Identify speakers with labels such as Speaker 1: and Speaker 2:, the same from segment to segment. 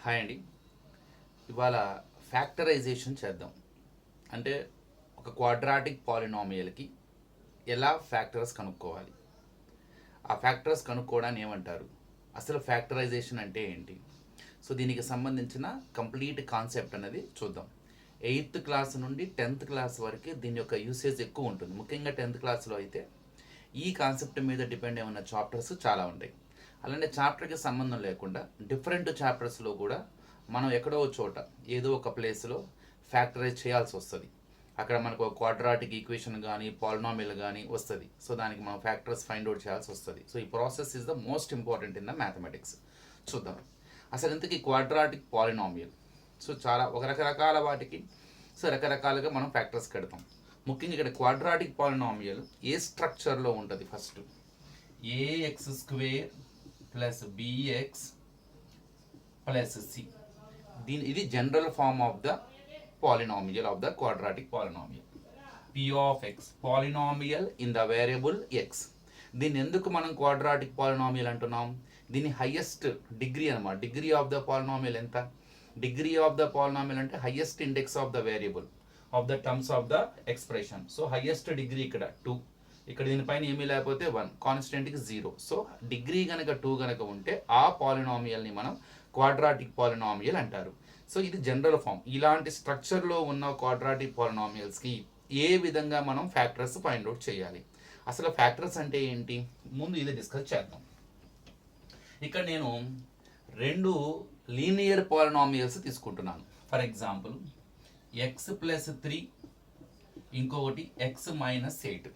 Speaker 1: Hi అండి. ఇవాళ factorisation చేద్దాం. అంటే ఒక క్వాడ్రాటిక్ పాలినామియల్కి ఎలా ఫ్యాక్టర్స్ కనుక్కోవాలి, ఆ ఫ్యాక్టర్స్ కనుక్కోవడాన్ని ఏమంటారు, అసలు ఫ్యాక్టరైజేషన్ అంటే ఏంటి, సో దీనికి సంబంధించిన కంప్లీట్ కాన్సెప్ట్ అనేది చూద్దాం. 8th క్లాస్ నుండి 10th క్లాస్ వరకు దీని యొక్క యూసేజ్ ఎక్కువ ఉంటుంది. ముఖ్యంగా 10th క్లాస్లో అయితే ఈ కాన్సెప్ట్ మీద డిపెండ్ అయి ఉన్న చాప్టర్స్ చాలా ఉంటాయి. అలానే చాప్టర్కి సంబంధం లేకుండా డిఫరెంట్ చాప్టర్స్లో కూడా మనం ఎక్కడో చోట ఏదో ఒక ప్లేస్లో ఫ్యాక్టరైజ్ చేయాల్సి వస్తుంది. అక్కడ మనకు ఒక క్వాడ్రాటిక్ ఈక్వేషన్ కానీ పాలినామియల్ కానీ వస్తుంది. సో దానికి మనం ఫ్యాక్టర్స్ ఫైండ్ అవుట్ చేయాల్సి వస్తుంది. సో ఈ process is the most important in the mathematics. చూద్దాం అసలు ఇంతకీ క్వాడ్రాటిక్ పాలినామియల్. సో చాలా ఒక రకరకాల వాటికి సో రకరకాలుగా మనం ఫ్యాక్టర్స్ కడతాం. ముఖ్యంగా ఇక్కడ క్వాడ్రాటిక్ పాలినామియల్ ఏ స్ట్రక్చర్లో ఉంటుంది? First a x square plus b x plus c. ఇది general form of the polynomial of the quadratic polynomial. P of x polynomial in the variable x. దీన్ని ఎందుకు మనం క్వాడ్రాటిక్ పాలినామియల్ అంటున్నాం? దీని హైయెస్ట్ డిగ్రీ అనమాట. డిగ్రీ ఆఫ్ ద పాలినామియల్ ఎంత? Degree of the polynomial అంటే highest index of the variable of the terms of the expression. So highest degree ఇక్కడ 2, ఇక్కడ దీనిపైన ఏమీ లేకపోతే 1, కాన్స్టెంట్కి 0. సో డిగ్రీ కనుక 2 కనుక ఉంటే ఆ పాలినామియల్ని మనం క్వాడ్రాటిక్ పాలినామియల్ అంటారు. సో ఇది జనరల్ ఫామ్. ఇలాంటి స్ట్రక్చర్లో ఉన్న క్వాడ్రాటిక్ పాలినామియల్స్కి ఏ విధంగా మనం ఫ్యాక్టర్స్ ఫైండ్ అవుట్ చేయాలి, అసలు ఫ్యాక్టర్స్ అంటే ఏంటి, ముందు ఇది డిస్కస్ చేద్దాం. ఇక్కడ నేను 2 లీనియర్ పాలినామియల్స్ తీసుకుంటున్నాను. ఫర్ ఎగ్జాంపుల్ ఎక్స్ ప్లస్ 3, ఇంకొకటి ఎక్స్ మైనస్ 8.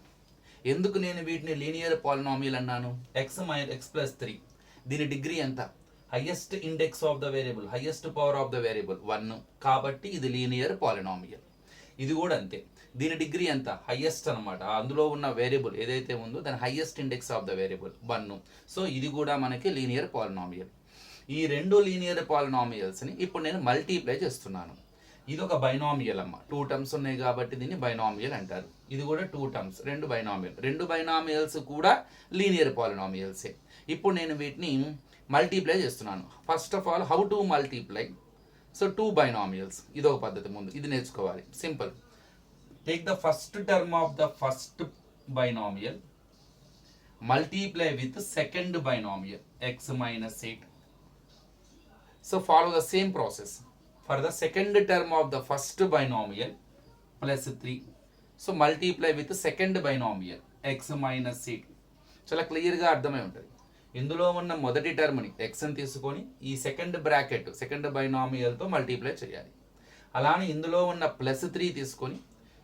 Speaker 1: ఎందుకు నేను వీటిని లీనియర్ పాలినామియల్ అన్నాను? ఎక్స్ ప్లస్ 3 దీని డిగ్రీ ఎంత? Highest index of the variable, highest power of the variable 1, కాబట్టి ఇది లీనియర్ పాలినామియల్. ఇది కూడా అంతే. దీని డిగ్రీ ఎంత? హైయెస్ట్ అనమాట. అందులో ఉన్న వేరియబుల్ ఏదైతే ఉందో దాని highest index of the variable 1. So ఇది కూడా మనకి లీనియర్ పాలినామియల్. ఈ 2 లీనియర్ పాలినామియల్స్ని ఇప్పుడు నేను మల్టీప్లై చేస్తున్నాను. ఇది ఒక బైనామియల్ అమ్మ. 2 టర్మ్స్ ఉన్నాయి కాబట్టి దీన్ని బైనామియల్ అంటారు. ఇది కూడా 2 టర్మ్స్, 2 బైనామియల్. 2 బైనామియల్స్ కూడా లీనియర్ పాలినామియల్సే. ఇప్పుడు నేను వీటిని మల్టీప్లై చేస్తున్నాను. First of all how to multiply. So 2 బైనామియల్స్, ఇది ఒక పద్ధతి. ముందు ఇది నేర్చుకోవాలి. Simple. Take the first term of the first binomial, multiply with second binomial X minus 8. So follow the same process for the second term of the first binomial plus 3. so multiply with the second binomial x minus 8. చాలా క్లియర్గా అర్థమై ఉంటుంది. ఇందులో ఉన్న మొదటి టర్మ్ని ఎక్స్ని తీసుకొని ఈ second bracket second బైనామియల్తో multiply చేయాలి. అలానే ఇందులో ఉన్న ప్లస్ 3 తీసుకొని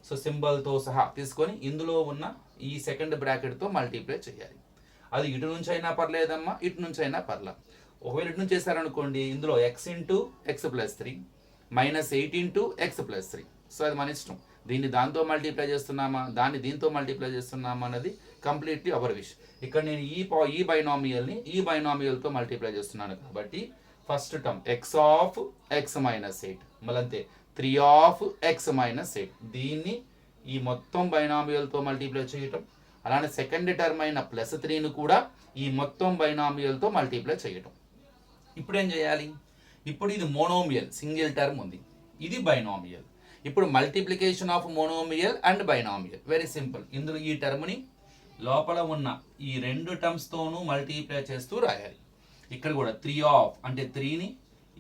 Speaker 1: సో సింబల్తో సహా తీసుకొని ఇందులో ఉన్న ఈ సెకండ్ బ్రాకెట్తో మల్టిప్లై చేయాలి. అది ఇటు నుంచి అయినా పర్లేదమ్మా, ఇటు నుంచి అయినా పర్లా. ఒకవేళ ఇటు నుంచి చేశారనుకోండి, ఇందులో X into X plus 3 minus 8 into X plus 3. So అది మన ఇష్టం. దీన్ని దాంతో మల్టిప్లై చేస్తున్నామా, దాన్ని దీంతో మల్టిప్లై చేస్తున్నామా అన్నది కంప్లీట్లీ అవర్ విష్. ఇక్కడ నేను ఈ బైనామియల్ని ఈ బైనామియల్తో మల్టిప్లై చేస్తున్నాను కాబట్టి first term X of X minus 8, మళ్ళంతే 3 of X minus 8. దీన్ని ఈ మొత్తం బైనామియల్తో మల్టిప్లై చేయటం. అలానే సెకండ్ టర్మ్ అయిన ప్లస్ 3ని కూడా ఈ మొత్తం బైనామియల్తో మల్టిప్లై చేయటం. ఇప్పుడు ఏం చేయాలి? ఇప్పుడు ఇది మోనోమియల్, సింగిల్ టర్మ్ ఉంది. ఇది బైనామియల్. ఇప్పుడు multiplication of monomial and binomial very simple. ఇందులో ఈ టర్మ్ని లోపల ఉన్న ఈ 2 టర్మ్స్తోనూ మల్టిప్లై చేస్తూ రాయాలి. ఇక్కడ కూడా 3 ఆఫ్ అంటే 3ని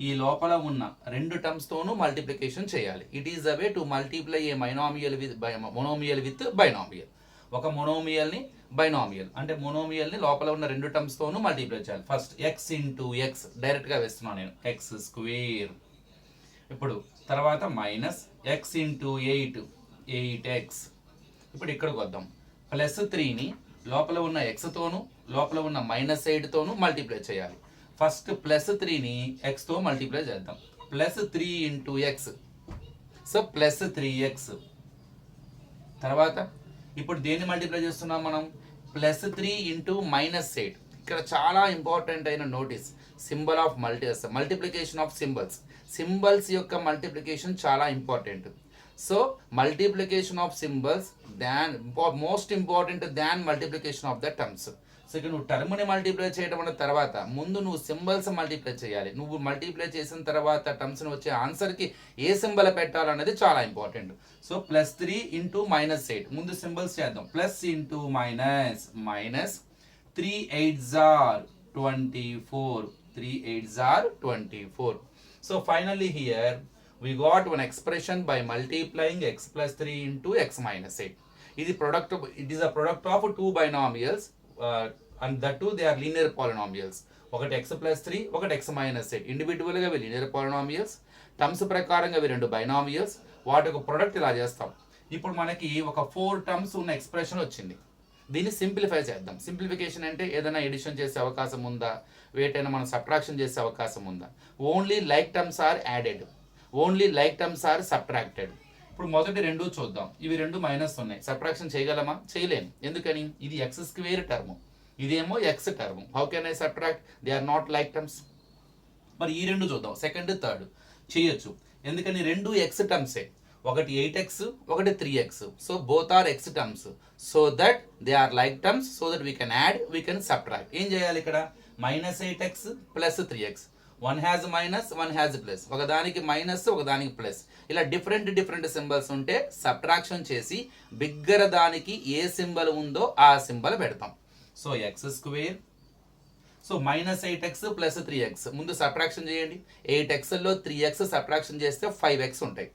Speaker 1: ఈ లోపల ఉన్న 2 టర్మ్స్తోనూ మల్టిప్లికేషన్ చేయాలి. It is the way to multiply A monomial with binomial. ఒక మోనోమియల్ని బైనామియల్ అంటే మోనోమియల్ని లోపల ఉన్న 2 టర్మ్స్తోనూ మల్టిప్లై చేయాలి. ఫస్ట్ ఎక్స్ ఇంటూ ఎక్స్ డైరెక్ట్గా వేస్తున్నాను నేను, ఎక్స్ స్క్వేర్. ఇప్పుడు తర్వాత మైనస్ ఎక్స్ ఇంటూ 8x. ఇప్పుడు ఇక్కడికి వద్దాం. ప్లస్ 3ని లోపల ఉన్న ఎక్స్తోనూ లోపల ఉన్న మైనస్ 8తోనూ మల్టిప్లై చేయాలి. ఫస్ట్ ప్లస్ 3ని ఎక్స్తో మల్టిప్లై చేద్దాం. Plus 3 into X, so plus 3x. తర్వాత ఇప్పుడు దేన్ని మల్టిప్లై చేస్తున్నాం మనం? Plus 3 into minus 8. ఇక్కడ చాలా ఇంపార్టెంట్ అయిన notice, symbol of multiplication of symbols యొక్క మల్టిప్లికేషన్ చాలా important. So multiplication of symbols most important than multiplication of the terms. So ఇక్కడ నువ్వు టర్మ్ని మల్టిప్లై చేయడం అన్న తర్వాత ముందు నువ్వు సింబల్స్ మల్టిప్లై చేయాలి. నువ్వు మల్టిప్లై చేసిన తర్వాత టర్మ్స్ని వచ్చే ఆన్సర్కి ఏ సింబల్ పెట్టాలన్నది చాలా ఇంపార్టెంట్. సో +3 × -8 ముందు సింబల్స్ చేద్దాం. Plus into minus, minus 3 8s are 24, 3 8s are 24. So finally here we got one expression by multiplying x plus 3 into x minus 8. It is a product of two binomials and that too they are linear polynomials. ఒకటి x plus 3, ఒకటి x minus 8. ఇండివిజువల్గా అవి linear polynomials, terms ప్రకారంగా అవి రెండు బైనామియల్స్. వాటి ఒక product ఇలా చేస్తాం. ఇప్పుడు మనకి ఒక 4 టర్మ్స్ ఉన్న ఎక్స్ప్రెషన్ వచ్చింది. దీన్ని సింప్లిఫై చేద్దాం. సింప్లిఫికేషన్ అంటే ఏదైనా ఎడిషన్ చేసే అవకాశం ఉందా, వేటైనా మనం సబ్ట్రాక్షన్ చేసే అవకాశం ఉందా? Only like terms are added, only like terms are subtracted. ఇప్పుడు మొదటి రెండు చూద్దాం. ఇవి రెండు మైనస్ ఉన్నాయి, సబ్ట్రాక్షన్ చేయగలమా? చేయలేము. ఎందుకని? ఇది x² టర్మ్, ఇదేమో x term. How can I subtract? They are not like terms. మరి ఈ రెండు చూద్దాం, సెకండ్ థర్డ్ చేయొచ్చు. ఎందుకని? రెండు x టర్మ్సే, ఒకటి 8x, ఒకటి 3x. So both are x terms, so that they are like terms, so that we can add, we can subtract. ఏం చేయాలి ఇక్కడ? -8x + 3x, one has minus, one has plus, ఒకదానికి minus, ఒకదానికి plus. ఇలా different symbols ఉంటే subtraction చేసి bigger దానికి ఏ symbol ఉందో ఆ సింబల్ పెడతాం. So x², so -8x + 3x ముందు సబ్ట్రాక్షన్ చేయండి. 8xలో 3x సబ్ట్రాక్షన్ చేస్తే 5x ఉంటాయి.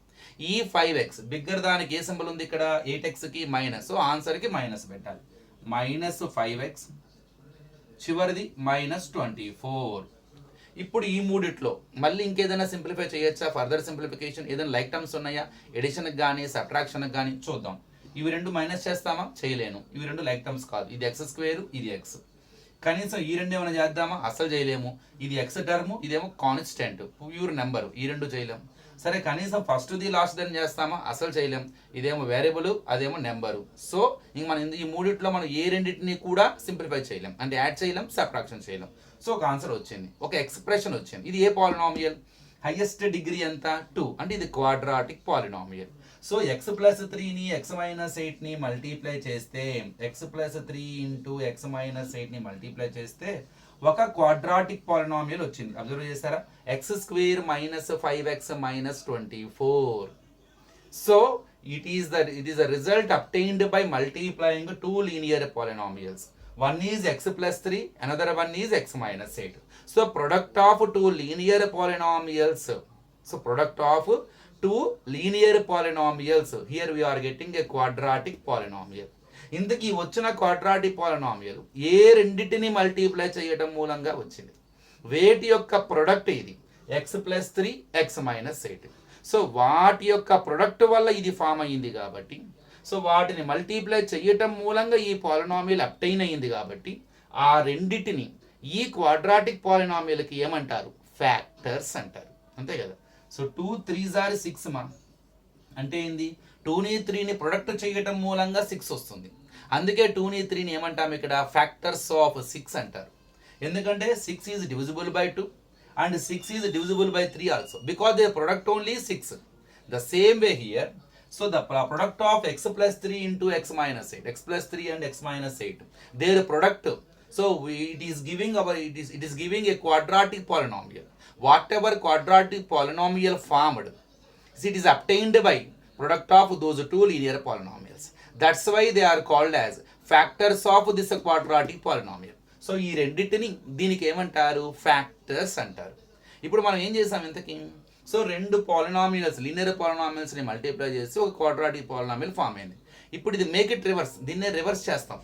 Speaker 1: ఈ 5x బిగ్గర్ దానికి ఏ సింబల్ ఉంది ఇక్కడ? 8xకి మైనస్, సో ఆన్సర్కి మైనస్ పెట్టాలి. -5x, చివరిది -24. ఇప్పుడు ఈ మూడిట్లో మళ్ళీ ఇంకేదైనా సింప్లిఫై చేయొచ్చా? ఫర్దర్ సింప్లిఫికేషన్ ఏదైనా లైక్ టర్మ్స్ ఉన్నాయా? ఎడిషన్కి కానీ సబ్ట్రాక్షన్కి కానీ చూద్దాం. ఇవి రెండు మైనస్ చేస్తామా? చేయలేను. ఇవి రెండు లైక్ టర్మ్స్ కాదు. ఇది x², ఇది x. కనీసం ఈ రెండు ఏమైనా చేద్దామా? అసలు చేయలేము. ఇది x టర్మ్, ఇదేమో కాన్స్టెంట్ ప్యూర్ నెంబర్, ఈ రెండు చేయలేము. సరే కనీసం ఫస్ట్ది లాస్ట్ దాన్ని చేస్తామా? అసలు చేయలేం. ఇదేమో వేరియబుల్, అదేమో నెంబరు. సో ఇంక మనం ఈ మూడిట్లో మనం ఏ రెండింటిని కూడా సింప్లిఫై చేయలేం, అంటే యాడ్ చేయలేం, సబ్ట్రాక్షన్ చేయలేం. సో ఒక ఆన్సర్ వచ్చింది, ఒక ఎక్స్ప్రెషన్ వచ్చింది. ఇది ఏ పాలినామియల్? హైయెస్ట్ డిగ్రీ ఎంత? 2. అంటే ఇది క్వాడ్రాటిక్ పాలినామియల్. సో x + 3ని x - 8ని మల్టిప్లై చేస్తే, x + 3 × x - 8ని మల్టిప్లై చేస్తే ఒక క్వాడ్రాటిక్ పాలినామియల్ వచ్చింది. అబ్జర్వ్ చేస్తారా? x² - 5x - 24. So it is the result obtained by multiplying two linear polynomials. One is x + 3, another one is x - 8. So product of two linear polynomials. So product of two linear polynomials. Here we are getting a quadratic polynomial. ఇందుకు వచ్చిన quadratic polynomial ఏ రెండింటిని multiply చేయడం మూలంగా వచ్చింది. వేటి యొక్క product ఇది? x + 3, x - 8. So వాటి యొక్క ప్రొడక్ట్ వల్ల ఇది ఫామ్ అయ్యింది కాబట్టి, సో వాటిని మల్టిప్లై చేయటం మూలంగా ఈ పాలినామియల్ అబ్టైన్ అయ్యింది కాబట్టి ఆ రెండింటిని ఈ క్వాడ్రాటిక్ పాలినామియల్కి ఏమంటారు? ఫ్యాక్టర్స్ అంటారు. అంతే కదా? సో 2 3s are 6 మా అంటే ఏంది? 2ని 3ని ప్రొడక్ట్ చేయటం మూలంగా 6 వస్తుంది. అందుకే 2ని 3ని ఏమంటాం ఇక్కడ? ఫ్యాక్టర్స్ ఆఫ్ 6 అంటారు. ఎందుకంటే 6 is divisible by 2 and 6 is divisible by 3 also, because they product only 6. The same way here. So the product of x + 3 × x - 8, x + 3 and x - 8, their product. So it is giving a quadratic polynomial. Whatever quadratic polynomial formed, it is obtained by product of those two linear polynomials. That's why they are called as factors of this quadratic polynomial. So ఈ రెండింటిని దీనికి ఏమంటారు? Factors అంటారు. ఇప్పుడు మనం ఏం చేసాం ఇంతకీ? సో రెండు పాలినామియల్స్, లీనియర్ పాలినామియల్స్ని మల్టిప్లై చేసి ఒక క్వాడ్రాటిక్ పాలినామియల్ ఫామ్ అయింది. ఇప్పుడు ఇది మేక్ ఇట్ రివర్స్, దీన్నే రివర్స్ చేస్తాం.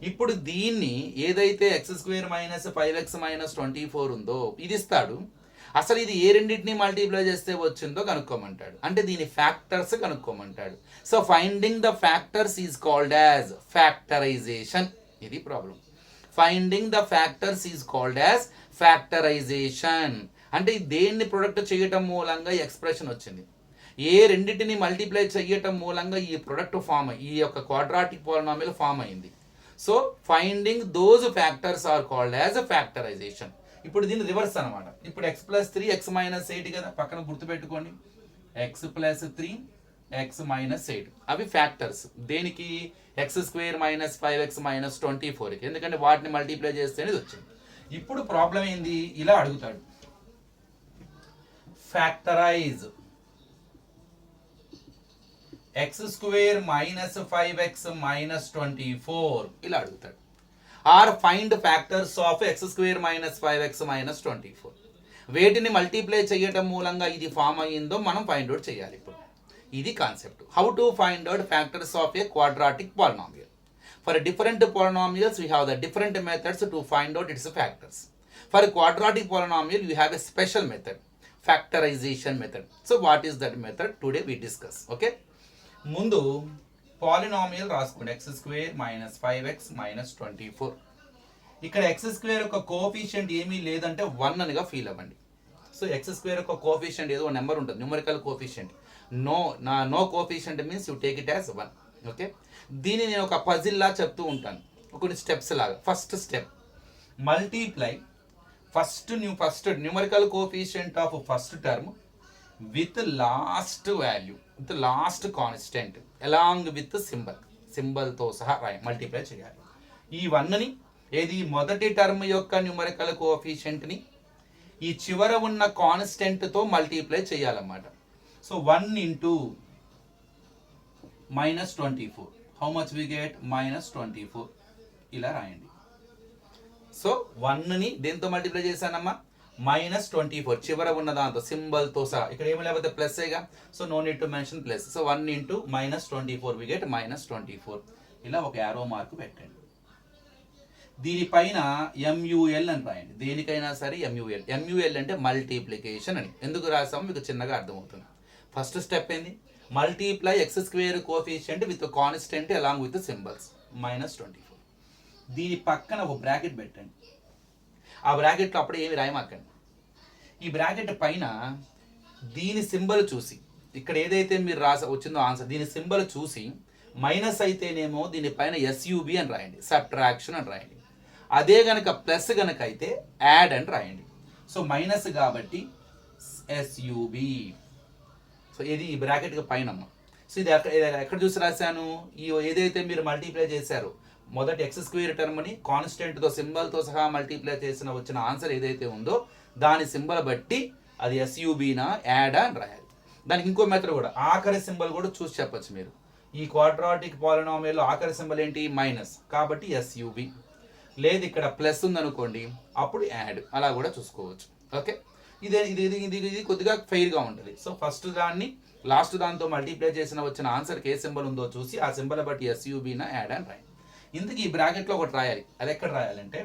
Speaker 1: ఇప్పుడు దీన్ని ఏదైతే x² - 5x - 24 ఉందో ఇది ఇస్తాడు. అసలు ఇది ఏ రెండింటిని మల్టిప్లై చేస్తే వచ్చిందో కనుక్కోమంటాడు, అంటే దీని ఫ్యాక్టర్స్ కనుక్కోమంటాడు. So finding the factors is called as factorisation. ఇది problem. Finding the factors is called as factorisation. అంటే దేన్ని ప్రొడక్ట్ చేయటం మూలంగా ఎక్స్ప్రెషన్ వచ్చింది, ఏ రెండింటిని మల్టిప్లై చేయటం మూలంగా ఈ ప్రొడక్ట్ ఫామ్, ఈ యొక్క క్వాడ్రాటిక్ పాలినామియల్ ఫామ్ అయింది. So finding those factors are called as factorisation. ఇప్పుడు దీన్ని రివర్స్ అనమాట. ఇప్పుడు x + 3 x - 8 కదా, పక్కన గుర్తుపెట్టుకోండి. x + 3 ఎక్స్ మైనస్ 8 అవి ఫ్యాక్టర్స్. దేనికి? X square minus 5x minus 24కి, ఎందుకంటే వాటిని మల్టిప్లై చేస్తేనే ఇది వచ్చింది. ఇప్పుడు ప్రాబ్లం ఏంది? ఇలా అడుగుతాడు, factorise x square minus 5x minus 24 ఇలా అడుగుతాడు. Or find factors of x square minus 5x minus 24. వేటిని మల్టిప్లై చేయటం మూలంగా ఇది ఫామ్ అయ్యిందో మనం ఫైండ్ అవుట్ చేయాలి. ఇప్పుడు ఇది concept. How to find out factors of a quadratic polynomial. For different polynomials we have the different methods to find out its factors. For a quadratic polynomial you have a special method, factorization method. So what is that method? Today we discuss. Okay, ముందు polynomial రాసుకోండి. X square minus 5x minus 24. ఇక్కడ x square యొక్క coefficient ఏమీ లేదంటే 1 అనిగా feel అవ్వండి. So x square యొక్క coefficient ఏదో నెంబర్ ఉంటుంది, numerical coefficient. No coefficient means you take it as 1. Okay, దీన్ని నేను ఒక పజిల్ లా చెప్తూ ఉంటాను, కొన్ని స్టెప్స్ లాగా. First step multiply first numerical coefficient of first term with last value, with last constant along with సింబల్తో సహా మల్టిప్లై చేయాలి. ఈ 1ని ఏది మొదటి టర్మ్ యొక్క న్యూమరికల్ కోఎఫిషియంట్ని ఈ చివర ఉన్న కాన్స్టెంట్తో మల్టిప్లై చేయాలన్నమాట. So 1 into minus 24, how much we get? Minus 24 ఇలా రాయండి. సో 1ని దేంతో మల్టిప్లై చేశానమ్మా? మైనస్ 24 చివర ఉన్న దాంతో సింబల్తో సహా. ఇక్కడ ఏమి లేకపోతే ప్లస్గా, so no need to mention plus. So 1 into minus 24 we get minus 24. ఇలా ఒక యారో మార్క్ పెట్టండి. దీనిపైన ఎంయుఎల్ అని రాయండి. దేనికైనా సరే ఎంయుఎల్. ఎంయుఎల్ అంటే మల్టిప్లికేషన్ అని. ఎందుకు రాసామో మీకు చిన్నగా అర్థమవుతుంది. ఫస్ట్ స్టెప్ ఏంది? Multiply X square coefficient with constant along with symbols minus 24. దీని పక్కన ఒక బ్రాకెట్ పెట్టండి. ఆ బ్రాకెట్లో అప్పుడు ఏమి రాయమాకండి. ఈ బ్రాకెట్ పైన దీని సింబల్ చూసి, ఇక్కడ ఏదైతే మీరు వచ్చిందో ఆన్సర్, దీని సింబల్ చూసి మైనస్ అయితేనేమో దీనిపైన ఎస్యూబి అని రాయండి, సబ్ట్రాక్షన్ అని రాయండి. అదే గనక ప్లస్ గనక అయితే యాడ్ అని రాయండి. సో మైనస్ కాబట్టి ఎస్యూబి. సో ఇది ఈ బ్రాకెట్కి పైన. సో ఇది ఎక్కడ చూసి రాశాను? ఈ ఏదైతే మీరు మల్టిప్లై చేశారో మొదటి ఎక్స్ స్క్వేర్ టర్మ్ని కాన్స్టెంట్తో సింబల్తో సహా మల్టిప్లై చేసిన వచ్చిన ఆన్సర్ ఏదైతే ఉందో దాని సింబల్ బట్టి అది ఎస్యూబీనా యాడా అని రాయాలి. దానికి ఇంకో మెథడ్ కూడా, ఆఖరి సింబల్ కూడా చూసి చెప్పచ్చు మీరు. ఈ క్వాడ్రాటిక్ పాలినామియల్లో ఆఖరి సింబల్ ఏంటి? మైనస్, కాబట్టి ఎస్యూబి. లేదు ఇక్కడ ప్లస్ ఉందనుకోండి, అప్పుడు యాడ్, అలా కూడా చూసుకోవచ్చు. ఓకే, ఇది కొద్దిగా ఫెయిర్గా ఉంటుంది. సో ఫస్ట్ దాన్ని లాస్ట్ దాంతో మల్టిప్లై చేసిన వచ్చిన ఆన్సర్కి ఏ సింబల్ ఉందో చూసి ఆ సింబల్ బట్టి ఎస్యూబీనా యాడ్ అని రాయండి. ఇందుకు ఈ బ్రాకెట్లో ఒకటి రాయాలి. అది ఎక్కడ రాయాలంటే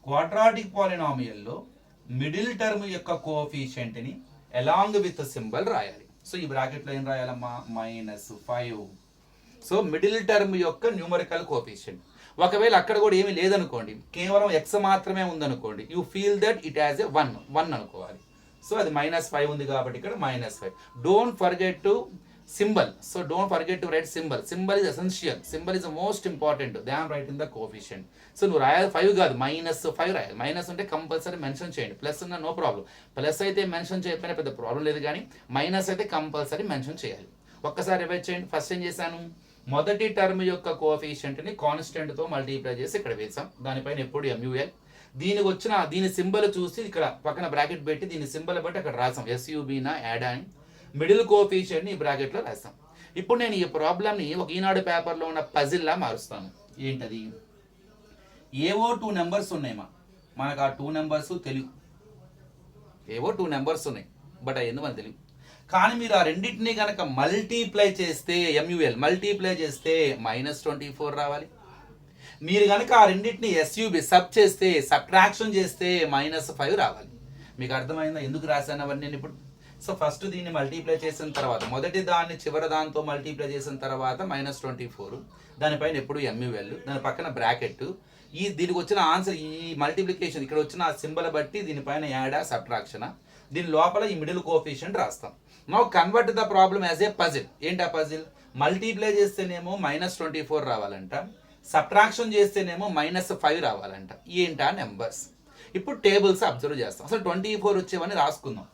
Speaker 1: క్వాడ్రాటిక్ పాలినామియల్లో మిడిల్ టర్మ్ యొక్క కోఎఫిషియంట్ని అలాంగ్ విత్ సింబల్ రాయాలి. సో ఈ బ్రాకెట్లో ఏం రాయాలమ్మా? -5. సో మిడిల్ టర్మ్ యొక్క న్యూమరికల్ కోఎఫిషియంట్. ఒకవేళ అక్కడ కూడా ఏమీ లేదనుకోండి, కేవలం ఎక్స్ మాత్రమే ఉందనుకోండి, you feel that it as a 1 అనుకోవాలి. సో అది -5 ఉంది కాబట్టి ఇక్కడ -5. Don't forget to symbol. So don't forget to right symbol. Symbol is essential. Symbol is most important than writing the coefficient. So నువ్వు రాయాలి 5 కాదు, -5 రాయాలి. మైనస్ ఉంటే కంపల్సరీ మెన్షన్ చేయండి. ప్లస్ ఉన్న నో ప్రాబ్లం. ప్లస్ అయితే మెన్షన్ చేయకపోయినా పెద్ద ప్రాబ్లం లేదు, కానీ మైనస్ అయితే కంపల్సరీ మెన్షన్ చేయాలి. ఒక్కసారి రివైజ్ చేయండి. ఫస్ట్ ఏం చేశాను? మొదటి టర్మ్ యొక్క కోఎఫిషియంట్ని కాన్స్టెంట్తో మల్టిప్లై చేసి ఇక్కడ వేసాం. దానిపైన ఎప్పుడు ఎంయుఎల్. దీనికి వచ్చిన దీని సింబల్ చూసి ఇక్కడ పక్కన బ్రాకెట్ పెట్టి దీని సింబల్ బట్టి అక్కడ రాసాం ఎస్యూబీనా యాడ్ అని. మిడిల్ కోఎఫిషియంట్ని ఈ బ్రాకెట్లో రాసాం. ఇప్పుడు నేను ఈ ప్రాబ్లమ్ని ఒక ఈనాడు పేపర్లో ఉన్న పజిల్లా మారుస్తాను. ఏంటది? ఏవో 2 నెంబర్స్ ఉన్నాయమ్మా. మనకు ఆ 2 నెంబర్స్ తెలియదు. ఏవో 2 నెంబర్స్ ఉన్నాయి, బట్ అవి ఎందుకు మనకు తెలియదు. కానీ మీరు ఆ రెండింటినీ కనుక మల్టీప్లై చేస్తే, ఎంయుఎల్ మల్టీప్లై చేస్తే -24 రావాలి. మీరు కనుక ఆ రెండింటిని ఎస్యూబి సబ్ చేస్తే, సబ్ట్రాక్షన్ చేస్తే -5 రావాలి. మీకు అర్థమైందా ఎందుకు రాశాను అవన్నీ ఇప్పుడు? సో ఫస్ట్ దీన్ని మల్టిప్లై చేసిన తర్వాత, మొదటి దాన్ని చివరి దాంతో మల్టిప్లై చేసిన తర్వాత -24, దానిపైన ఎప్పుడు ఎంయుఎల్, దాని పక్కన బ్రాకెట్, దీనికి వచ్చిన ఆన్సర్ ఈ మల్టిప్లికేషన్ ఇక్కడ వచ్చిన ఆ సింబల్ బట్టి దీనిపైన యాడా సబ్ట్రాక్షనా, దీని లోపల ఈ మిడిల్ కోఎఫిషియంట్ రాస్తాం. Now convert the problem as a puzzle. ఏంటి ఆ పజిల్? మల్టిప్లై చేస్తేనేమో -24 రావాలంట, సబ్ట్రాక్షన్ చేస్తేనేమో -5 రావాలంట. ఏంటా నెంబర్స్? ఇప్పుడు టేబుల్స్ అబ్జర్వ్ చేస్తాం. అసలు 24 వచ్చేవని రాసుకుందాం.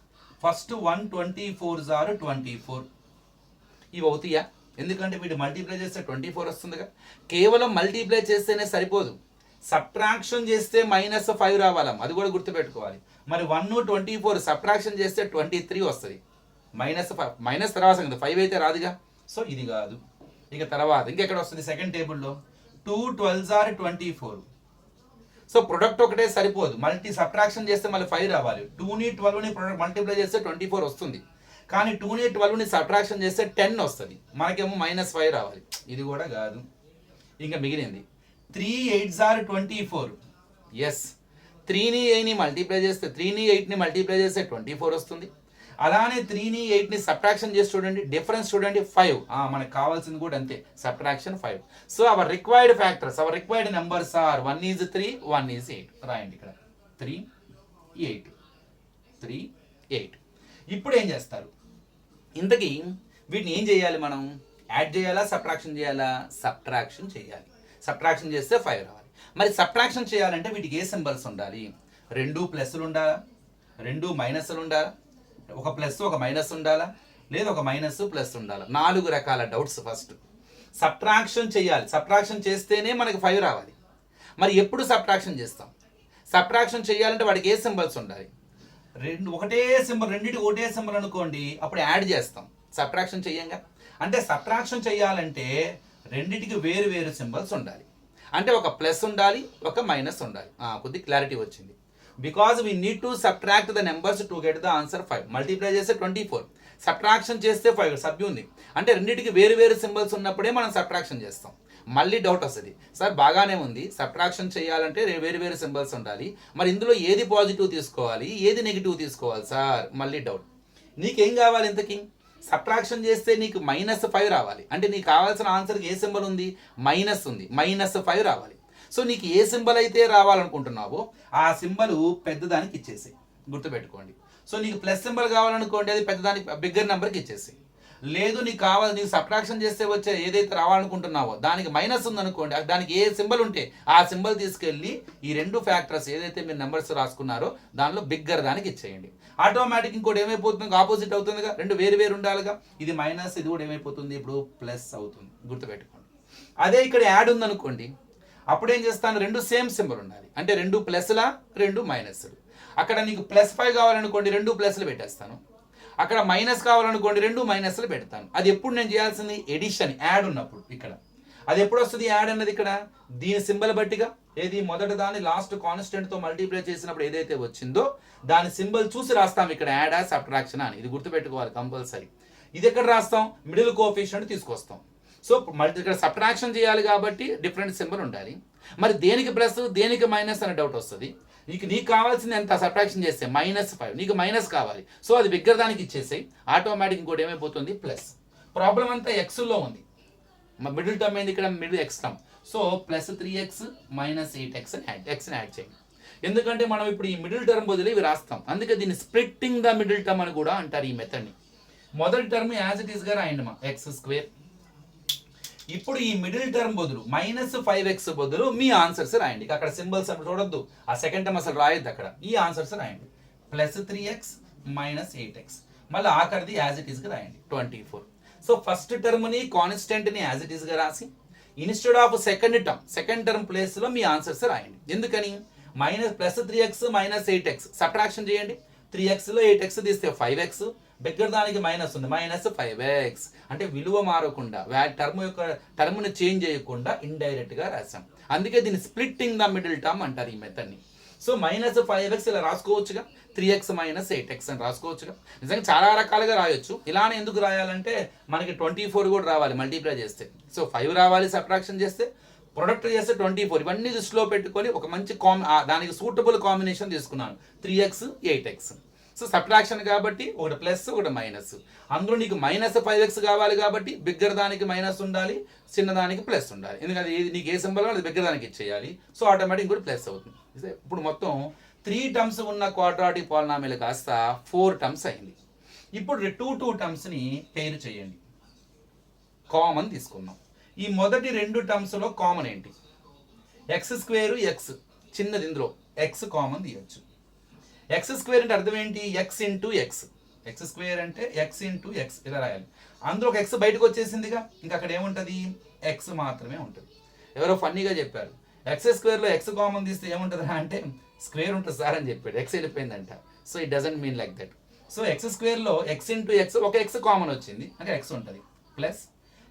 Speaker 1: ఫస్ట్ 124 24. ఇవి అవుతాయా? ఎందుకంటే వీటి మల్టీప్లై చేస్తే 24 వస్తుందిగా. కేవలం మల్టీప్లై చేస్తేనే సరిపోదు, సబ్ట్రాక్షన్ చేస్తే -5 రావాలం, అది కూడా గుర్తుపెట్టుకోవాలి. మరి 1 24 సబ్ట్రాక్షన్ చేస్తే 23 వస్తుంది. -5 మైనస్ తర్వాత 5 అయితే రాదుగా. సో ఇది కాదు. ఇక తర్వాత ఇంకెక్కడ వస్తుంది సెకండ్ టేబుల్లో 2 12s are 24. సో ప్రొడక్ట్ ఒకటే సరిపోదు, సబ్ట్రాక్షన్ చేస్తే మళ్ళీ 5 రావాలి. 2ని 12ని ప్రొడక్ట్ మల్టిప్లై చేస్తే 24 వస్తుంది, కానీ 2ని 12ని సబ్ట్రాక్షన్ చేస్తే 10 వస్తుంది, మనకేమో -5 రావాలి. ఇది కూడా కాదు. ఇంకా మిగిలింది 3 8s are 24. ఎస్, 3ని 8ని మల్టిప్లై చేస్తే 3ని 8ని మల్టిప్లై చేస్తే 24 వస్తుంది. అలానే 3ని 8ని సబ్ట్రాక్షన్ చేసి చూడండి, డిఫరెన్స్ చూడండి 5. మనకు కావాల్సింది కూడా అంతే, subtraction 5. So our required factors, our required numbers are 1 is 3, 1 is 8. రాయండి ఇక్కడ 3 8 3 8. ఇప్పుడు ఏం చేస్తారు? ఇంతకీ వీటిని ఏం చేయాలి? మనం యాడ్ చేయాలా, సబ్ట్రాక్షన్ చేయాలా? సబ్ట్రాక్షన్ చేయాలి. సబ్ట్రాక్షన్ చేస్తే 5 రావాలి. మరి సబ్ట్రాక్షన్ చేయాలంటే వీటికి ఏ సింబల్స్ ఉండాలి? 2 ప్లస్లు ఉండాలా, 2 మైనస్లు ఉండాలా, ఒక ప్లస్ ఒక మైనస్ ఉండాలా, లేదా ఒక మైనస్ ప్లస్ ఉండాలా? 4 రకాల డౌట్స్. ఫస్ట్ సబ్ట్రాక్షన్ చేయాలి, సబ్ట్రాక్షన్ చేస్తేనే మనకి 5 రావాలి. మరి ఎప్పుడు సబ్ట్రాక్షన్ చేస్తాం? సబ్ట్రాక్షన్ చేయాలంటే వాడికి ఏ సింబల్స్ ఉండాలి? ఒకటే సింబల్, రెండింటి ఒకటే సింబల్ అనుకోండి, అప్పుడు యాడ్ చేస్తాం. సబ్ట్రాక్షన్ చెయ్యంగా, అంటే సబ్ట్రాక్షన్ చేయాలంటే రెండింటికి వేరు వేరు సింబల్స్ ఉండాలి. అంటే ఒక ప్లస్ ఉండాలి, ఒక మైనస్ ఉండాలి. కొద్ది క్లారిటీ వచ్చింది. Because we need to subtract the numbers to get the answer 5. Multiply చేస్తే 24, సబ్ట్రాక్షన్ చేస్తే 5. సబ్యూ ఉంది అంటే రెండింటికి వేరు వేరు సింబల్స్ ఉన్నప్పుడే మనం సబ్ట్రాక్షన్ చేస్తాం. మళ్ళీ డౌట్ వస్తుంది, సార్ బాగానే ఉంది, సబ్ట్రాక్షన్ చేయాలంటే వేరు వేరు సింబల్స్ ఉండాలి, మరి ఇందులో ఏది పాజిటివ్ తీసుకోవాలి, ఏది నెగిటివ్ తీసుకోవాలి సార్? మళ్ళీ డౌట్. నీకేం కావాలి ఇంతకీ? సబ్ట్రాక్షన్ చేస్తే నీకు -5 రావాలి, అంటే నీకు కావాల్సిన ఆన్సర్కి ఏ సింబల్ ఉంది? మైనస్ ఉంది, -5 రావాలి. సో నీకు ఏ సింబల్ అయితే రావాలనుకుంటున్నావో ఆ సింబల్ పెద్దదానికి ఇచ్చేసి గుర్తుపెట్టుకోండి. సో నీకు ప్లస్ సింబల్ కావాలనుకోండి, అది పెద్దదానికి బిగ్గర్ నెంబర్కి ఇచ్చేసి. లేదు నీకు కావాలి, నీకు సబ్ట్రాక్షన్ చేస్తే వచ్చే ఏదైతే రావాలనుకుంటున్నావో దానికి మైనస్ ఉందనుకోండి, దానికి ఏ సింబల్ ఉంటే ఆ సింబల్ తీసుకెళ్ళి ఈ 2 ఫ్యాక్టర్స్ ఏదైతే మీరు నెంబర్స్ రాసుకున్నారో దానిలో బిగ్గర్ దానికి ఇచ్చేయండి. ఆటోమేటిక్ ఇంకోటి ఏమైపోతుంది? ఆపోజిట్ అవుతుందిగా, 2 వేరు వేరు ఉండాలిగా. ఇది మైనస్, ఇది కూడా ఏమైపోతుంది? ఇప్పుడు ప్లస్ అవుతుంది. గుర్తుపెట్టుకోండి. అదే ఇక్కడ యాడ్ ఉందనుకోండి, అప్పుడు ఏం చేస్తాను? 2 సేమ్ సింబల్ ఉండాలి, అంటే 2 ప్లస్లా 2 మైనస్లు. అక్కడ నీకు +5 కావాలనుకోండి, 2 ప్లస్లు పెట్టేస్తాను. అక్కడ మైనస్ కావాలనుకోండి, 2 మైనస్లు పెడతాను. అది ఎప్పుడు నేను చేయాల్సింది? ఎడిషన్, యాడ్ ఉన్నప్పుడు. ఇక్కడ అది ఎప్పుడు వస్తుంది యాడ్ అన్నది? ఇక్కడ దీని సింబల్ బట్టిగా. ఏది? మొదటి దాన్ని లాస్ట్ కాన్స్టెంట్తో మల్టిప్లై చేసినప్పుడు ఏదైతే వచ్చిందో దాని సింబల్ చూసి రాస్తాం ఇక్కడ యాడా సబ్ట్రాక్షన్ అని. ఇది గుర్తుపెట్టుకోవాలి కంపల్సరీ. ఇది ఎక్కడ రాస్తాం? మిడిల్ కోఎఫిషియంట్ తీసుకొస్తాం. సో ఇక్కడ సబ్ట్రాక్షన్ చేయాలి కాబట్టి డిఫరెంట్ సింబల్ ఉండాలి. మరి దేనికి ప్లస్ దేనికి మైనస్ అనే డౌట్ వస్తుంది. నీకు కావాల్సింది ఎంత? సబ్ట్రాక్షన్ చేస్తే -5, నీకు మైనస్ కావాలి, సో అది బిగ్గర దానికి ఇచ్చేసాయి. ఆటోమేటిక్ ఇంకోటి ఏమైపోతుంది? ప్లస్. ప్రాబ్లం అంతా ఎక్స్లో ఉంది, మిడిల్ టర్మ్ అయింది ఇక్కడ, middle x term. So +3x -8x ఎక్స్ని యాడ్ చేయండి. ఎందుకంటే మనం ఇప్పుడు ఈ మిడిల్ టర్మ్ బదులు ఇవి రాస్తాం, అందుకే దీన్ని స్ప్లిట్టింగ్ ద మిడిల్ టర్మ్ అని కూడా అంటారు ఈ మెథడ్ని. మొదటి టర్మ్ యాజ్ ఇట్ ఈస్గా రాయండి మా x². ఇప్పుడు ఈ మిడిల్ టర్మ్ బదులు -5x బదులు మీ ఆన్సర్స్ రాయండి. అక్కడ సింబల్స్ అప్పుడు చూడొద్దు, ఆ సెకండ్ టర్మ్ అసలు రాయొద్దు, అక్కడ ఈ ఆన్సర్స్ రాయండి. +3x -8x, మళ్ళీ ఆఖరిది యాజ్ ఇట్ ఈస్గా రాయండి 24. సో ఫస్ట్ టర్మ్ని కాన్స్టెంట్ని యాజ్ ఇట్ ఈస్గా రాసి ఇన్స్టెడ్ ఆఫ్ సెకండ్ టర్మ్ ప్లేస్లో మీ ఆన్సర్స్ రాయండి. ఎందుకని? +3x -8x సబ్ట్రాక్షన్ చేయండి. 3xలో 8x తీస్తే 5x, దగ్గర దానికి మైనస్ ఉంది, -5x. అంటే విలువ మారకుండా టర్మ్ని చేంజ్ చేయకుండా ఇండైరెక్ట్గా రాసాం. అందుకే దీన్ని స్ప్లిట్టింగ్ ద మిడిల్ టర్మ్ అంటారు ఈ మెథడ్ని. సో -5x ఇలా రాసుకోవచ్చుగా, 3x -8x అని రాసుకోవచ్చుగా. నిజంగా చాలా రకాలుగా రాయొచ్చు. ఇలానే ఎందుకు రాయాలంటే మనకి 24 కూడా రావాలి మల్టిప్లై చేస్తే. సో 5 రావాలి సబ్ట్రాక్షన్ చేస్తే, ప్రొడక్ట్ చేస్తే 24. ఇవన్నీ దృష్టిలో పెట్టుకొని ఒక మంచి దానికి సూటబుల్ కాంబినేషన్ తీసుకున్నాను, 3x 8x. సో సబ్ట్రాక్షన్ కాబట్టి ఒకటి ప్లస్ ఒకటి మైనస్. అందులో నీకు -5x కావాలి కాబట్టి బిగ్గర దానికి మైనస్ ఉండాలి, చిన్నదానికి ప్లస్ ఉండాలి. ఎందుకంటే నీకు ఏ సింబల్ అది బిగ్గర దానికి ఇచ్చేయాలి. సో ఆటోమేటిక్ కూడా ప్లస్ అవుతుంది. ఇప్పుడు మొత్తం 3 టర్మ్స్ ఉన్న క్వాడ్రాటిక్ పాలినామియల్ కాస్త 4 టర్మ్స్ అయింది. ఇప్పుడు 2 టర్మ్స్ని పేరు చేయండి, కామన్ తీసుకుందాం. ఈ మొదటి 2 టర్మ్స్లో కామన్ ఏంటి? x² x చిన్నది, ఇందులో x కామన్ తీయచ్చు. x² అంటే అర్థం ఏంటి? x into x. X square అంటే ఎక్స్ ఇంటూ ఎక్స్ ఇలా రాయాలి. అందులో ఒక ఎక్స్ బయటకు వచ్చేసిందిగా, ఇంకా అక్కడ ఏముంటుంది, ఎక్స్ మాత్రమే ఉంటుంది. ఎవరో ఫన్నీగా చెప్పారు, ఎక్స్ స్క్వేర్లో ఎక్స్ కామన్ తీస్తే ఏముంటుంది అంటే స్క్వేర్ ఉంటుంది సార్ అని చెప్పాడు, ఎక్స్ వెళ్ళిపోయిందంట. So it doesn't mean like that. So x స్క్వేర్లో ఎక్స్ ఇంటూ ఎక్స్ ఒక ఎక్స్ కామన్ వచ్చింది అంటే ఎక్స్ ఉంటుంది, ప్లస్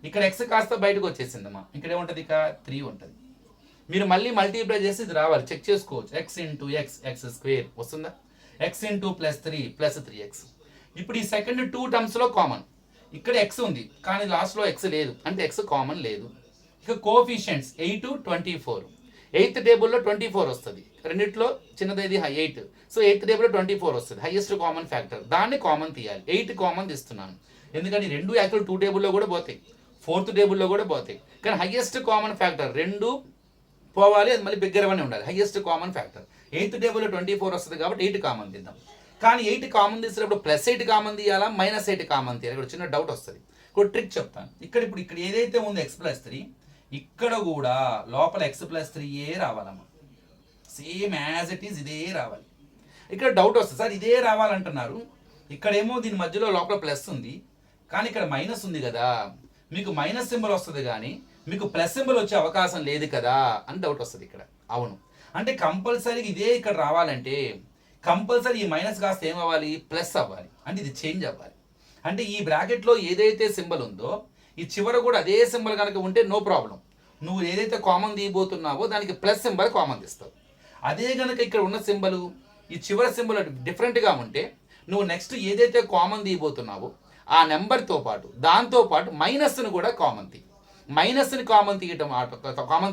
Speaker 1: ఇక్కడ ఎక్స్ కాస్త బయటకు వచ్చేసిందమ్మా, ఇక్కడ ఏముంటుంది, ఇక 3 ఉంటుంది. మీరు మళ్ళీ మల్టీప్లై చేసి ఇది రావాలి, చెక్ చేసుకోవచ్చు. X into X X square వస్తుందా, ఎక్స్ ఇంటూ +3 +3x. ఇప్పుడు ఈ సెకండ్ 2 టర్మ్స్లో కామన్, ఇక్కడ ఎక్స్ ఉంది కానీ లాస్ట్లో ఎక్స్ లేదు అంటే ఎక్స్ కామన్ లేదు. ఇక కోఎఫిషియంట్స్ 8 24, 8th టేబుల్లో 24 వస్తుంది, రెండిట్లో చిన్నది 8. సో 8th టేబుల్లో 24 వస్తుంది, హైయెస్ట్ కామన్ ఫ్యాక్టర్, దాన్ని కామన్ తీయాలి. 8 కామన్ తీస్తున్నాను ఎందుకంటే రెండు యాక్చువల్ 2 టేబుల్లో కూడా పోతాయి, 4th టేబుల్లో కూడా పోతాయి, కానీ హైయెస్ట్ కామన్ ఫ్యాక్టర్ 2 పోవాలి, అది మళ్ళీ బిగ్గరగానే ఉండాలి. హైయెస్ట్ కామన్ ఫ్యాక్టర్ 8th టేబుల్లో 24 వస్తుంది కాబట్టి 8 కామన్ తీద్దాం. కానీ 8 కామన్ తీసినప్పుడు +8 కామన్ తీయాలా -8 కామన్ తీయాలి, ఇక్కడ చిన్న డౌట్ వస్తుంది. ఒక ట్రిక్ చెప్తాను. ఇక్కడ ఏదైతే ఉందో x+3, ఇక్కడ కూడా లోపల x+3 రావాలమ్మా, సేమ్ యాజ్ ఇట్ ఈజ్ ఇదే రావాలి. ఇక్కడ డౌట్ వస్తుంది, సార్ ఇదే రావాలంటున్నారు, ఇక్కడేమో దీని మధ్యలో లోపల ప్లస్ ఉంది కానీ ఇక్కడ మైనస్ ఉంది కదా, మీకు మైనస్ సింబల్ వస్తుంది కానీ మీకు ప్లస్ సింబల్ వచ్చే అవకాశం లేదు కదా అని డౌట్ వస్తుంది ఇక్కడ. అవును, అంటే కంపల్సరీ ఇదే ఇక్కడ రావాలంటే కంపల్సరీ ఈ మైనస్ కాస్త ఏమవ్వాలి, ప్లస్ అవ్వాలి, అంటే ఇది చేంజ్ అవ్వాలి. అంటే ఈ బ్రాకెట్లో ఏదైతే సింబల్ ఉందో ఈ చివర కూడా అదే సింబల్ కనుక ఉంటే నో ప్రాబ్లం, నువ్వు ఏదైతే కామన్ తీయబోతున్నావో దానికి ప్లస్ సింబల్ కామన్ తీస్తావు. అదే కనుక ఇక్కడ ఉన్న సింబల్ ఈ చివరి సింబల్ డిఫరెంట్గా ఉంటే నువ్వు నెక్స్ట్ ఏదైతే కామన్ తీయబోతున్నావో ఆ నెంబర్తో పాటు దాంతోపాటు మైనస్ను కూడా కామన్ తీ. మైనస్ని కామన్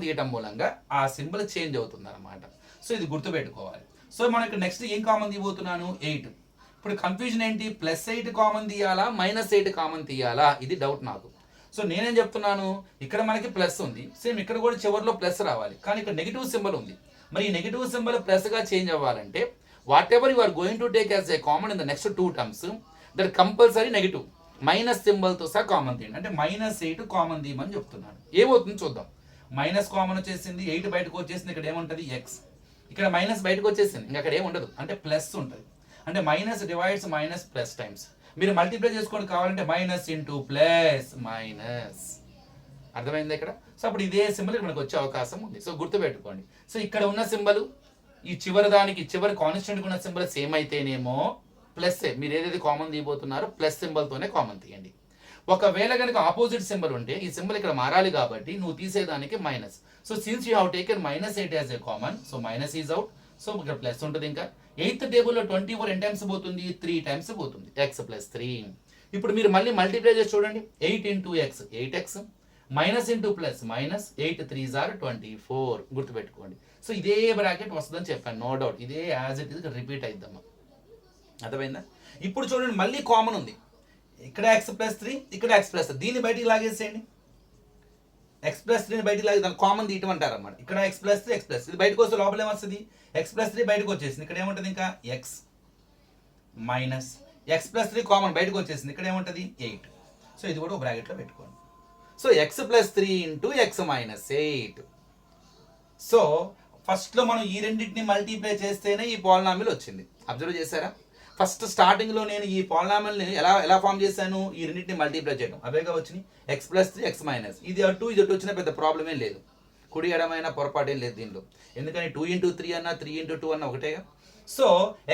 Speaker 1: తీయటం మూలంగా ఆ సింబల్ చేంజ్ అవుతుంది అనమాట. సో ఇది గుర్తుపెట్టుకోవాలి. సో మనకి నెక్స్ట్ ఏం కామన్ తీయబోతున్నాను, 8. ఇప్పుడు కన్ఫ్యూజన్ ఏంటి, +8 కామన్ తీయాలా -8 కామన్ తీయాలా, ఇది డౌట్ నాకు. సో నేనేం చెప్తున్నాను, ఇక్కడ మనకి ప్లస్ ఉంది, సేమ్ ఇక్కడ కూడా చివరిలో ప్లస్ రావాలి, కానీ ఇక్కడ నెగిటివ్ సింబల్ ఉంది. మరి ఈ నెగిటివ్ సింబల్ ప్లస్గా చేంజ్ అవ్వాలంటే whatever you are going to take as a common in the next 2 terms that compulsory negative minus సింబల్తో సహా కామన్ తీయండి. అంటే -8 కామన్ తీయమని చెప్తున్నాను. ఏమవుతుంది చూద్దాం. మైనస్ కామన్ వచ్చేసింది, 8 బయటకు వచ్చేసింది, ఇక్కడ ఏముంటుంది ఎక్స్, ఇక్కడ మైనస్ బయటకు వచ్చేసింది, ఇంకా అక్కడ ఏముండదు అంటే ప్లస్ ఉంటుంది. అంటే minus divides minus plus times, మీరు మల్టిప్లై చేసుకోండి కావాలంటే మైనస్ ఇంటూ ప్లస్ మైనస్, అర్థమైంది ఇక్కడ. సో అప్పుడు ఇదే సింబల్ మనకు వచ్చే అవకాశం ఉంది. సో గుర్తుపెట్టుకోండి. సో ఇక్కడ ఉన్న సింబల్ ఈ చివరి దానికి చివరి కాన్స్టెంట్ ఉన్న సింబల్ సేమ్ అయితేనేమో ప్లస్, మీరు ఏదైతే కామన్ తీయబోతున్నారో ప్లస్ సింబల్తోనే కామన్ తీయండి. ఒకవేళ కనుక ఆపోజిట్ సింబల్ ఉంటే ఈ సింబల్ ఇక్కడ మారాలి కాబట్టి నువ్వు తీసేదానికి minus. So since you have taken -8 as a common, so minus is out, so ఇక్కడ ప్లస్ ఉంటుంది. ఇంకా 8th టేబుల్లో 24 ఎన్ని టైమ్స్ పోతుంది, 3 టైమ్స్ పోతుంది, x+3. ఇప్పుడు మీరు మళ్ళీ మల్టిప్లై చేసి చూడండి, 8 into X 8x, minus into plus minus, 8 3s are 24. గుర్తుపెట్టుకోండి. సో ఇదే బ్రాకెట్ వస్తుందని చెప్పాను, నో డౌట్, ఇదే యాజ్ ఇట్ ఈజ్ రిపీట్ అయిద్దామా, అర్థమైందా. ఇప్పుడు చూడండి మళ్ళీ కామన్ ఉంది, ఇక్కడ x+3 ఇక్కడ x+3, దీన్ని బయటికి లాగేసేయండి, x+3 బయటికి లాగే దాన్ని కామన్ తీయటం అంటారు అన్నమాట. ఇక్కడ x+3 ఇది బయటకు వస్తే లోపల ఏమొస్తుంది, x+3 బయటకు వచ్చేసింది, ఇక్కడ ఏముంటుంది ఇంకా x మైనస్ x+3 కామన్ బయటకు వచ్చేసింది, ఇక్కడ ఏముంటుంది 8. సో ఇది కూడా ఒక బ్రాకెట్లో పెట్టుకోండి. So x+3 into x -8. So ఫస్ట్లో మనం ఈ రెండింటిని మల్టిప్లై చేస్తేనే ఈ పాలినామిల్ వచ్చింది. అబ్జర్వ్ చేశారా, ఫస్ట్ స్టార్టింగ్లో నేను ఈ పాలినామిల్ని ఎలా ఫామ్ చేశాను, ఈ రెండింటిని మల్టిప్లై చేయడం, అవేగా వచ్చినాయి x+3 x మైనస్, ఇది అటు ఇది అటు వచ్చిన పెద్ద ప్రాబ్లం ఏం లేదు, కుడి ఎడమైన పొరపాటు ఏం లేదు దీనిలో, ఎందుకని 2 ఇంటూ 3 అన్న 3 ఇంటూ 2 అన్న ఒకటేగా. So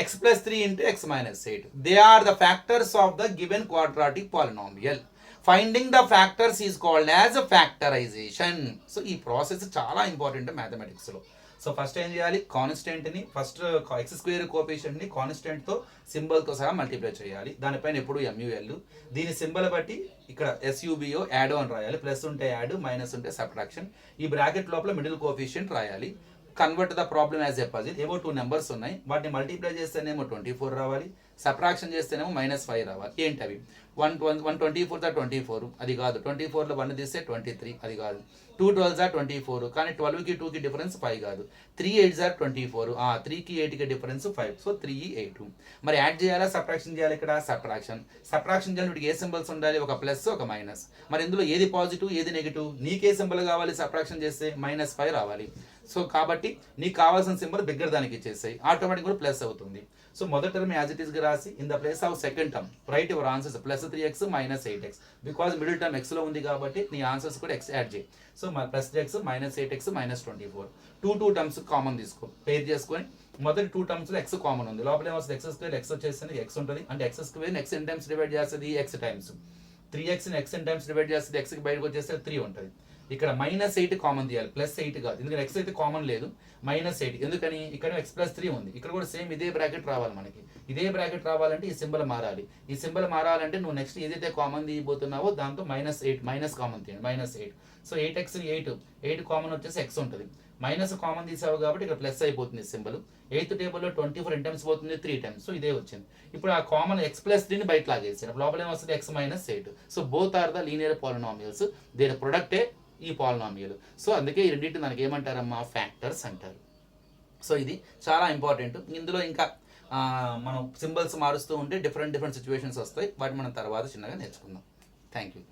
Speaker 1: x+3 into x -8 they are the factors of the given quadratic polynomial. Finding the factors is called as factorisation. So ఈ ప్రాసెస్ చాలా ఇంపార్టెంట్ మ్యాథమెటిక్స్లో. సో ఫస్ట్ ఏం చేయాలి, కాన్స్టెంట్ని ఫస్ట్ x² కోఎఫిషియంట్ని కాన్స్టెంట్తో సింబల్తో సహా మల్టిప్లై చేయాలి. దానిపైన ఎప్పుడు MUL, దీని సింబల్ బట్టి ఇక్కడ SUBO యాడ్ అని రాయాలి, ప్లస్ ఉంటే యాడ్ మైనస్ ఉంటే సబ్ట్రాక్షన్. ఈ బ్రాకెట్ లోపల మిడిల్ కోఎఫిషియంట్ రాయాలి. Convert the problem as a puzzle. ఏవో 2 నెంబర్స్ ఉన్నాయి, వాటిని మల్టిప్లై చేస్తేనేమో 24 రావాలి, సబ్ట్రాక్షన్ చేస్తేనేమో -5 రావాలి. ఏంటి అవి, 124 24, అది కాదు, 24లో 1 తీస్తే 23, అది కాదు, 2 12s are 24, కానీ 12కి 2కి డిఫరెన్స్ 5 కాదు, 3 8s are 24, 3కి 8కి డిఫరెన్స్ 5, సో 3 8. మరి యాడ్ చేయాలా సబ్ట్రాక్షన్ చేయాలి, ఇక్కడ సబ్ట్రాక్షన్ చేయాలి, వీటికి ఏ సింబల్స్ ఉండాలి, ఒక ప్లస్ ఒక మైనస్. మరి ఇందులో ఏది పాజిటివ్ ఏది నెగిటివ్, నీకే సింబల్ కావాలి సబ్ట్రాక్షన్ చేస్తే -5 రావాలి. సో కాబట్టి నీకు కావాల్సిన సింబల్ బిగ్గర్ దానికి ఇచ్చేసాయి, ఆటోమేటిక్ కూడా ప్లస్ అవుతుంది. సో మొదటి టర్మ్ యాజ్ ఇట్ ఈస్ గా రాసి in the place of second term right your answers plus 3x minus 8x, because middle term x లో ఉంది కాబట్టి నీ ఆన్సర్స్ కూడా x యాడ్ చేయి. So plus x minus 8x minus 24, two terms common తీసుకో, పేర్ చేసుకొని మొదటి 2 టర్మ్స్ లో x కామన్ ఉంది, లోపల ఏమొస్తుంది x స్క్వేర్, x వచ్చేసింది x ఉంటుంది, అంటే x square x n times divide చేస్తుంది x టైమ్స్, 3x ని x ఎన్ టైమ్స్ డివైడ్ చేస్తుంది x కి బయటకు వచ్చేస్తే 3 ఉంటుంది. ఇక్కడ మైనస్ 8 కామన్ తీయాలి, ప్లస్ 8 కాదు, ఎందుకంటే x అయితే కామన్ లేదు, మైనస్ 8 ఎందుకని ఇక్కడ x ప్లస్ 3 ఉంది, ఇక్కడ కూడా సేమ్ ఇదే బ్రాకెట్ రావాలి మనకి. ఇదే బ్రాకెట్ రావాలంటే ఈ సింబల్ మారాలి, ఈ సింబల్ మారాలంటే నువ్వు నెక్స్ట్ ఏదైతే కామన్ తీయబోతున్నావో దాంతో మైనస్ కామన్ తీయండి, మైనస్ 8. సో 8x 8 కామన్ వచ్చేసి x ఉంటుంది, మైనస్ కామన్ తీసావు కాబట్టి ఇక్కడ ప్లస్ అయిపోతుంది సింబల్. 8th టేబుల్లో 24 ఎన్ టైమ్స్ పోతుంది, 3 టైమ్స్, సో ఇదే వచ్చింది. ఇప్పుడు ఆ కామన్ x ప్లస్ 3ని బయట లాగేసారు, లోపల ఏమొస్తుంది x minus 8. So both are the linear polynomials, దేని ప్రొడక్టే ఈ పాలినామియల్. సో అందుకే ఈ రెండింటి దానికి ఏమంటారమ్మా, ఫ్యాక్టర్స్ అంటారు. సో ఇది చాలా ఇంపార్టెంట్. ఇందులో ఇంకా మనం సింబల్స్ మారుస్తూ ఉంటే డిఫరెంట్ సిచ్యువేషన్స్ వస్తాయి, వాటి మనం తర్వాత చిన్నగా నేర్చుకుందాం. Thank you.